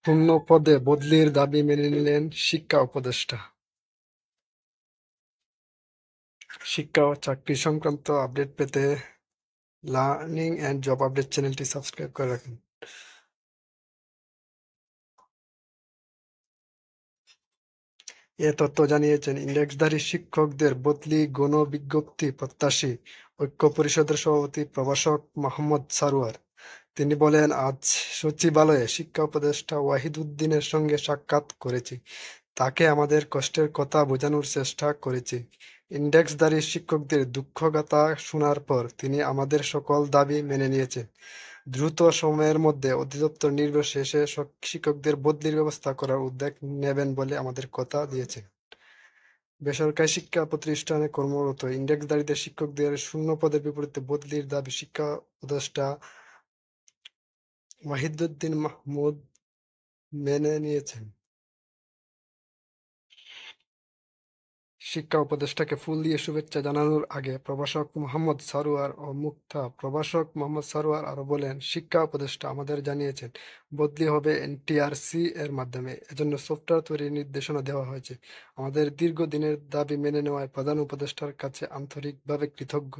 শূন্য পদে বদলির দাবি মেনে নিলেন শিক্ষা উপদেষ্টা। শিক্ষা ও চাকরি সংক্রান্ত আপডেট পেতে লার্নিং অ্যান্ড জব আপডেট চ্যানেলটি সাবস্ক্রাইব করে রাখুন। এ তথ্য জানিয়েছেন ইন্ডেক্সধারী শিক্ষকদের বদলি গণবিজ্ঞপ্তি প্রত্যাশী ঐক্য পরিষদের সভাপতি প্রভাষক মোহাম্মদ সারোয়ার। তিনি বলেন, আজ সচিবালয়ে শিক্ষা উপদেষ্টা ওয়াহিদুদ্দিনের সঙ্গে সাক্ষাৎ করেছি। তাকে আমাদের কষ্টের কথা বোঝানোর চেষ্টা করেছি। ইন্ডেক্সধারী শিক্ষকদের দুঃখগাথা শোনার পর তিনি আমাদের সকল দাবি মেনে নিয়েছেন। দ্রুত সময়ের মধ্যে অধিদপ্তর নির্বিশেষে শিক্ষকদের বদলির ব্যবস্থা করার উদ্যোগ নেবেন বলে আমাদের কথা দিয়েছেন। বেসরকারি শিক্ষা প্রতিষ্ঠানে কর্মরত ইন্ডেক্সধারীদের শিক্ষকদের শূন্য পদের বিপরীতে বদলির দাবি শিক্ষা উপদেষ্টা ওয়াহিদুদ্দিন মাহমুদ মেনে নিয়েছেন। শিক্ষা উপদেষ্টাকে ফুল দিয়ে শুভেচ্ছা জানানোর আগে প্রভাষক মোহাম্মদ সারোয়ার ও মুক্তা প্রভাষক মোহাম্মদ সারোয়ার আরো বলেন, শিক্ষা উপদেষ্টা আমাদের জানিয়েছেন বদলি হবে এনটিআরসি এর মাধ্যমে। এজন্য সফটওয়্যার তৈরির নির্দেশনা দেওয়া হয়েছে। আমাদের দীর্ঘদিনের দাবি মেনে নেওয়ায় প্রধান উপদেষ্টার কাছে আন্তরিকভাবে কৃতজ্ঞ।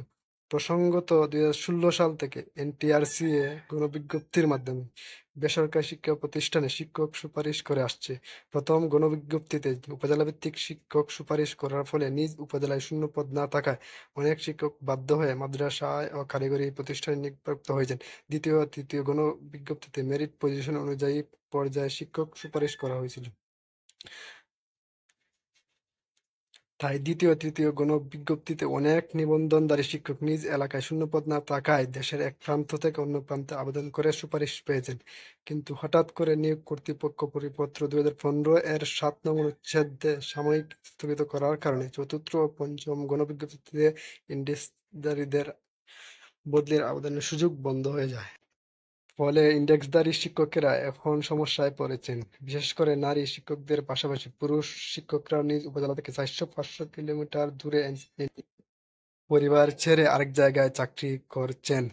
প্রসঙ্গত 2016 সাল থেকে এনটিআরসি এ গণবিজ্ঞপ্তির মাধ্যমে বেসরকারি শিক্ষা প্রতিষ্ঠানে শিক্ষক সুপারিশ করে আসছে। প্রথম গণবিজ্ঞপ্তিতে উপজেলাভিত্তিক শিক্ষক সুপারিশ করার ফলে নিজ উপজেলায় শূন্য পদ না থাকায় অনেক শিক্ষক বাধ্য হয়ে মাদ্রাসায় ও কারিগরি প্রতিষ্ঠানে নিয়োগপ্রাপ্ত হয়েছেন। দ্বিতীয় ও তৃতীয় গণবিজ্ঞপ্তিতে মেরিট পজিশন অনুযায়ী পর্যায়ে শিক্ষক সুপারিশ করা হয়েছিল। তাই দ্বিতীয় ও তৃতীয় গণবিজ্ঞপ্তিতে অনেক নিবন্ধনধারী শিক্ষক নিজ এলাকায় শূন্যপদ না থাকায় দেশের এক প্রান্ত থেকে অন্য প্রান্তে আবেদন করে সুপারিশ পেয়েছেন। কিন্তু হঠাৎ করে নিয়োগ কর্তৃপক্ষ পরিপত্র 2015 এর 7 নং অনুচ্ছেদে সাময়িক স্থগিত করার কারণে চতুর্থ ও পঞ্চম গণবিজ্ঞপ্তিতে ইন্ডেক্সধারীদের বদলির আবেদনের সুযোগ বন্ধ হয়ে যায়। ফলে ইন্ডেক্সধারী শিক্ষকেরা এখন সমস্যায় পড়েছেন। বিশেষ করে নারী শিক্ষকদের পাশাপাশি পুরুষ শিক্ষকরাও নিজ উপজেলা থেকে 400-500 কিলোমিটার দূরে পরিবার ছেড়ে আরেক জায়গায় চাকরি করছেন।